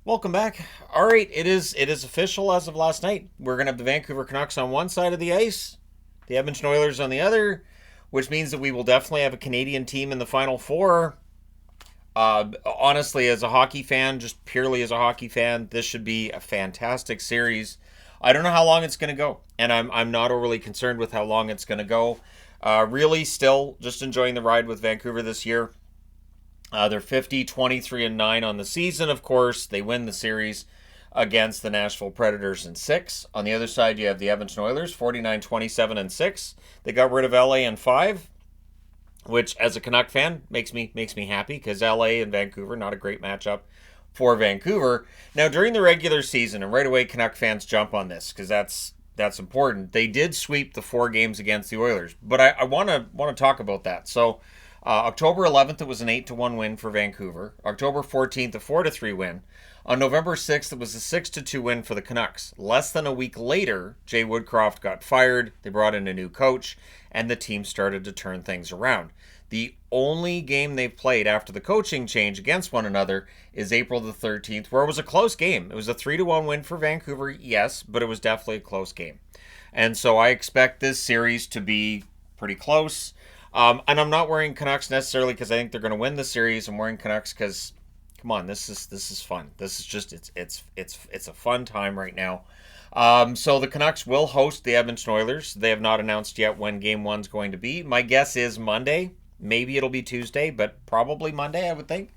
Welcome back. All right, it is official as of last night. We're gonna have the Vancouver Canucks on one side of the ice, the Edmonton Oilers on the other, which means that we will definitely have a Canadian team in the Final Four. Honestly, as a hockey fan, just purely as a hockey fan, this should be a fantastic series. I don't know how long it's going to go, and I'm not overly concerned with how long it's going to go. Really, still just enjoying the ride with Vancouver this year. They're 50, 23, and 9 on the season, of course. They win the series against the Nashville Predators in 6. On the other side, you have the Edmonton Oilers, 49, 27, and 6. They got rid of LA in 5, which, as a Canuck fan, makes me happy because LA and Vancouver, not a great matchup for Vancouver. Now, during the regular season, and right away Canuck fans jump on this because that's important. They did sweep the 4 games against the Oilers, but I want to talk about that. So October 11th, it was an 8-1 win for Vancouver. October 14th, a 4-3 win. On November 6th, it was a 6-2 win for the Canucks. Less than a week later, Jay Woodcroft got fired. They brought in a new coach, and the team started to turn things around. The only game they've played after the coaching change against one another is April the 13th, where it was a close game. It was a 3-1 win for Vancouver, yes, but it was definitely a close game. And so I expect this series to be pretty close. And I'm not wearing Canucks necessarily because I think they're going to win the series. I'm wearing Canucks because, come on, this is fun. This is just it's a fun time right now. So the Canucks will host the Edmonton Oilers. They have not announced yet when Game 1's going to be. My guess is Monday. Maybe it'll be Tuesday, but probably Monday, I would think.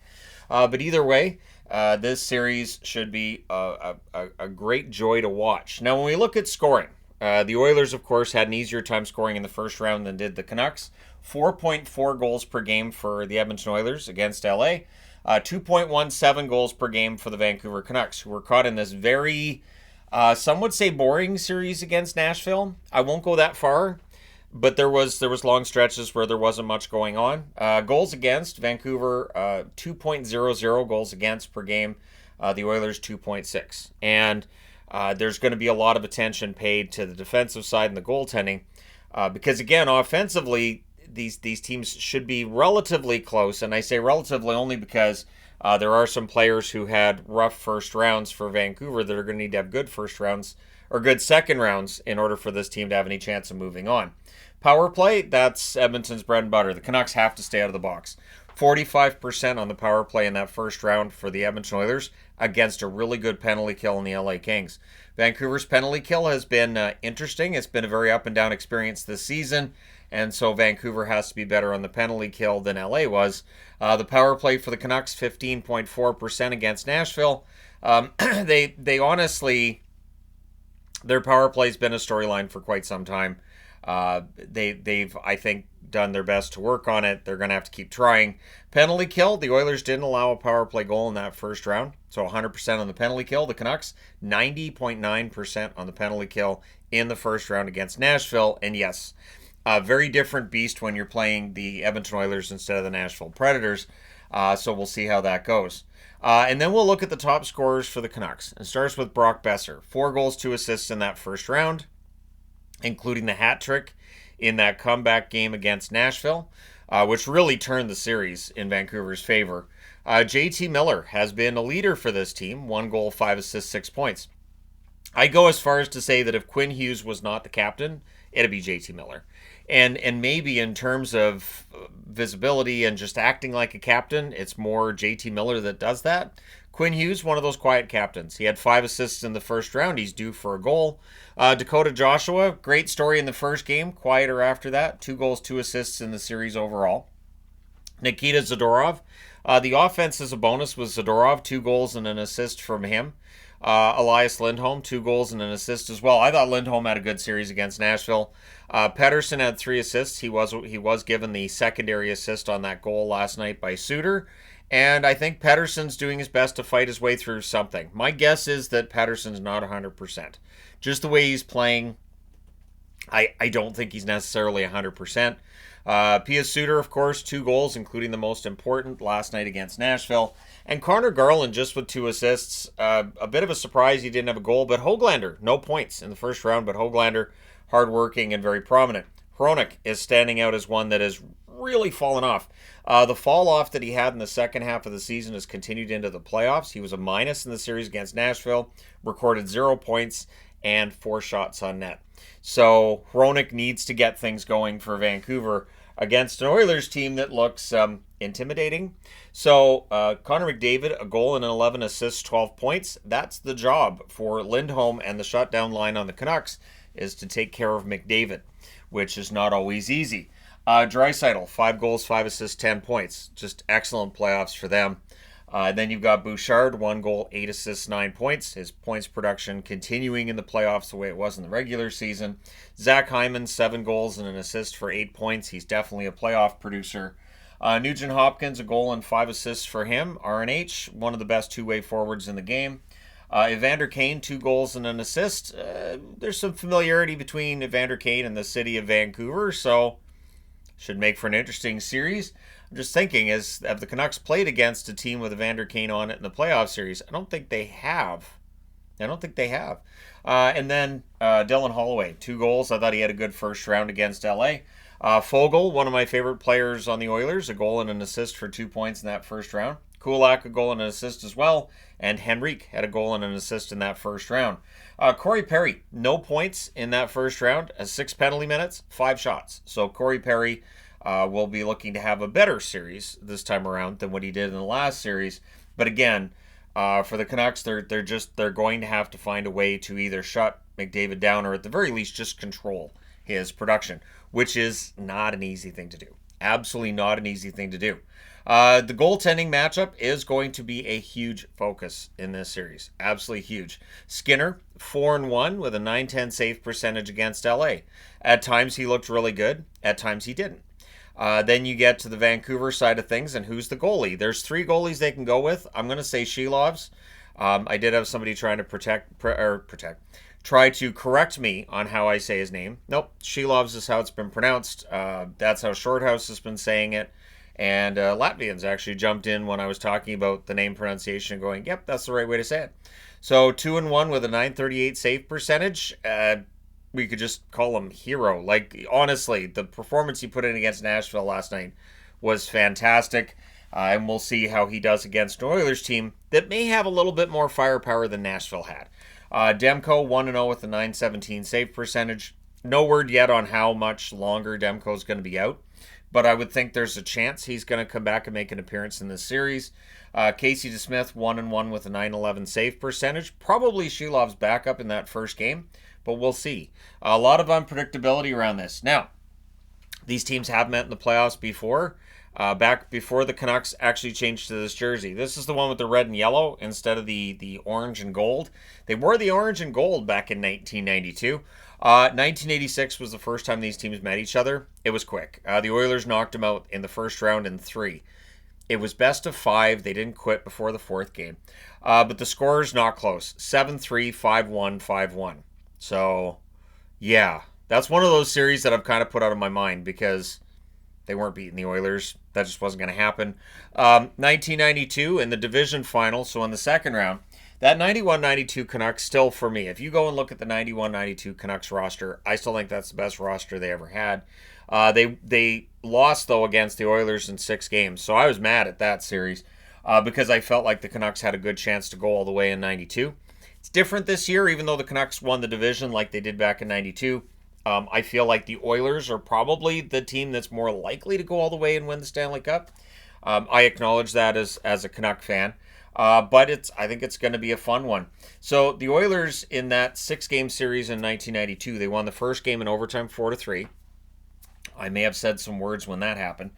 But either way, this series should be a great joy to watch. Now, when we look at scoring, the Oilers, of course, had an easier time scoring in the first round than did the Canucks. 4.4 goals per game for the Edmonton Oilers against LA. 2.17 goals per game for the Vancouver Canucks, who were caught in this very, some would say, boring series against Nashville. I won't go that far, but there was long stretches where there wasn't much going on. Goals against, Vancouver, 2.00 goals against per game. The Oilers, 2.6. And there's going to be a lot of attention paid to the defensive side and the goaltending. Because, again, offensively, these teams should be relatively close, and I say relatively only because there are some players who had rough first rounds for Vancouver that are going to need to have good first rounds or good second rounds in order for this team to have any chance of moving on. Power play, that's Edmonton's bread and butter. The Canucks have to stay out of the box. 45% on the power play in that first round for the Edmonton Oilers against a really good penalty kill in the LA Kings. Vancouver's penalty kill has been interesting. It's been a very up and down experience this season. And so Vancouver has to be better on the penalty kill than LA was. The power play for the Canucks, 15.4% against Nashville. They honestly, their power play's been a storyline for quite some time. They've, I think, done their best to work on it. They're going to have to keep trying. Penalty kill, the Oilers didn't allow a power play goal in that first round. So 100% on the penalty kill. The Canucks, 90.9% on the penalty kill in the first round against Nashville. And yes, a very different beast when you're playing the Edmonton Oilers instead of the Nashville Predators. So we'll see how that goes. And then we'll look at the top scorers for the Canucks. It starts with Brock Besser. 4 goals, 2 assists in that first round, including the hat trick in that comeback game against Nashville, which really turned the series in Vancouver's favor. JT Miller has been a leader for this team. 1 goal, 5 assists, 6 points. I go as far as to say that if Quinn Hughes was not the captain, it'd be JT Miller. And maybe in terms of visibility and just acting like a captain, it's more JT Miller that does that. Quinn Hughes, one of those quiet captains. He had 5 assists in the first round. He's due for a goal. Dakota Joshua, great story in the first game, quieter after that. 2 goals, 2 assists in the series overall. Nikita Zadorov, the offense is a bonus with Zadorov, 2 goals and an assist from him. Elias Lindholm, 2 goals and an assist as well. I thought Lindholm had a good series against Nashville. Pettersson had 3 assists. He was given the secondary assist on that goal last night by Suter. And I think Pettersson's doing his best to fight his way through something. My guess is that Pettersson's not 100%. Just the way he's playing, I don't think he's necessarily 100%. Pia Suter, of course, 2 goals, including the most important last night against Nashville. And Connor Garland just with 2 assists. A bit of a surprise he didn't have a goal, but Höglander, no points in the first round, but Höglander, hardworking and very prominent. Hronek is standing out as one that has really fallen off. The fall off that he had in the second half of the season has continued into the playoffs. He was a minus in the series against Nashville, recorded 0 points and 4 shots on net. So Hronek needs to get things going for Vancouver against an Oilers team that looks intimidating. So Connor McDavid, a goal and 11 assists, 12 points. That's the job for Lindholm and the shutdown line on the Canucks, is to take care of McDavid, which is not always easy. Draisaitl, 5 goals, 5 assists, 10 points. Just excellent playoffs for them. Then you've got Bouchard, 1 goal, 8 assists, 9 points. His points production continuing in the playoffs the way it was in the regular season. Zach Hyman, 7 goals and an assist for 8 points. He's definitely a playoff producer. Nugent Hopkins, a goal and 5 assists for him. RNH, one of the best two-way forwards in the game. Evander Kane, 2 goals and an assist. There's some familiarity between Evander Kane and the city of Vancouver, so should make for an interesting series. I'm just thinking, have the Canucks played against a team with Evander Kane on it in the playoff series? I don't think they have. And then Dylan Holloway, 2 goals. I thought he had a good first round against LA. Fogle, one of my favorite players on the Oilers, a goal and an assist for 2 points in that first round. Kulak, a goal and an assist as well. And Henrique had a goal and an assist in that first round. Corey Perry, no points in that first round. 6 penalty minutes, 5 shots. So Corey Perry will be looking to have a better series this time around than what he did in the last series. But again, for the Canucks, they're going to have to find a way to either shut McDavid down or at the very least just control his production, which is not an easy thing to do. Absolutely not an easy thing to do. The goaltending matchup is going to be a huge focus in this series. Absolutely huge. Skinner, 4-1 with a .910 save percentage against LA. At times he looked really good. At times he didn't. Then you get to the Vancouver side of things, and who's the goalie? There's 3 goalies they can go with. I'm going to say Shilov's. I did have somebody trying to try to correct me on how I say his name. Nope, Shilov's is how it's been pronounced. That's how Shorthouse has been saying it. And Latvians actually jumped in when I was talking about the name pronunciation, going, yep, that's the right way to say it. So 2-1 with a .938 save percentage. We could just call him hero. Like, honestly, the performance he put in against Nashville last night was fantastic. And we'll see how he does against an Oilers team that may have a little bit more firepower than Nashville had. Demko, 1-0 with a .917 save percentage. No word yet on how much longer Demko's going to be out, but I would think there's a chance he's going to come back and make an appearance in this series. Casey DeSmith, 1-1 with a .911 save percentage. Probably Shilov's backup in that first game, but we'll see. A lot of unpredictability around this. Now, these teams have met in the playoffs before, back before the Canucks actually changed to this jersey. This is the one with the red and yellow instead of the orange and gold. They wore the orange and gold back in 1992. 1986 was the first time these teams met each other. It was quick. The Oilers knocked them out in the first round in 3. It was best of 5. They didn't quit before the 4th game. But the score's not close. 7-3, 5-1, 5-1. So, yeah. That's one of those series that I've kind of put out of my mind because they weren't beating the Oilers. That just wasn't going to happen. 1992 in the division final, so in the second round, that 91-92 Canucks still, for me, if you go and look at the 91-92 Canucks roster, I still think that's the best roster they ever had. They lost, though, against the Oilers in 6 games, so I was mad at that series because I felt like the Canucks had a good chance to go all the way in 92. It's different this year, even though the Canucks won the division like they did back in 92. I feel like the Oilers are probably the team that's more likely to go all the way and win the Stanley Cup. I acknowledge that as a Canuck fan. But I think it's going to be a fun one. So the Oilers in that 6-game series in 1992, they won the first game in overtime 4-3. I may have said some words when that happened.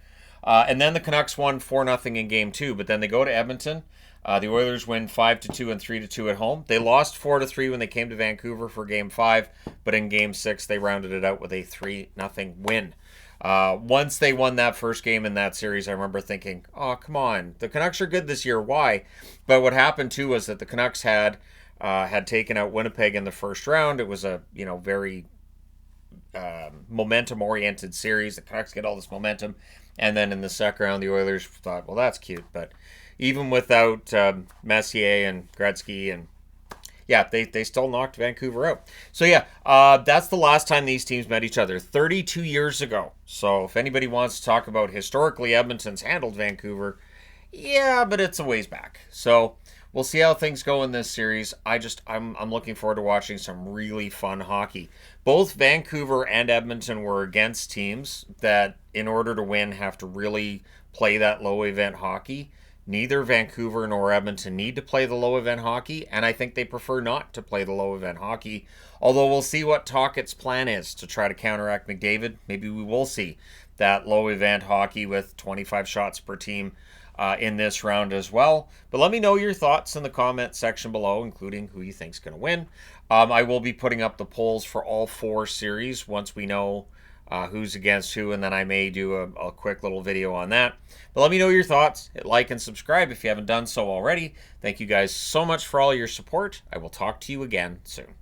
And then the Canucks won 4-0 in game 2, but then they go to Edmonton. The Oilers win 5-2 and 3-2 at home. They lost 4-3 when they came to Vancouver for game 5, but in game 6 they rounded it out with a 3-0 win. Once they won that first game in that series, I remember thinking, oh, come on. The Canucks are good this year. Why? But what happened, too, was that the Canucks had taken out Winnipeg in the first round. It was a very momentum-oriented series. The Canucks get all this momentum. And then in the second round, the Oilers thought, well, that's cute. But even without Messier and Gretzky, and yeah, they still knocked Vancouver out. So yeah, that's the last time these teams met each other, 32 years ago. So if anybody wants to talk about historically Edmonton's handled Vancouver, yeah, but it's a ways back. So we'll see how things go in this series. I'm looking forward to watching some really fun hockey. Both Vancouver and Edmonton were against teams that, in order to win, have to really play that low event hockey. Neither Vancouver nor Edmonton need to play the low event hockey, and I think they prefer not to play the low event hockey. Although we'll see what Tocchet's plan is to try to counteract McDavid. Maybe we will see that low event hockey with 25 shots per team in this round as well. But let me know your thoughts in the comment section below, including who you think's going to win. I will be putting up the polls for all 4 series once we know who's against who, and then I may do a quick little video on that. But let me know your thoughts. Hit like and subscribe if you haven't done so already. Thank you guys so much for all your support. I will talk to you again soon.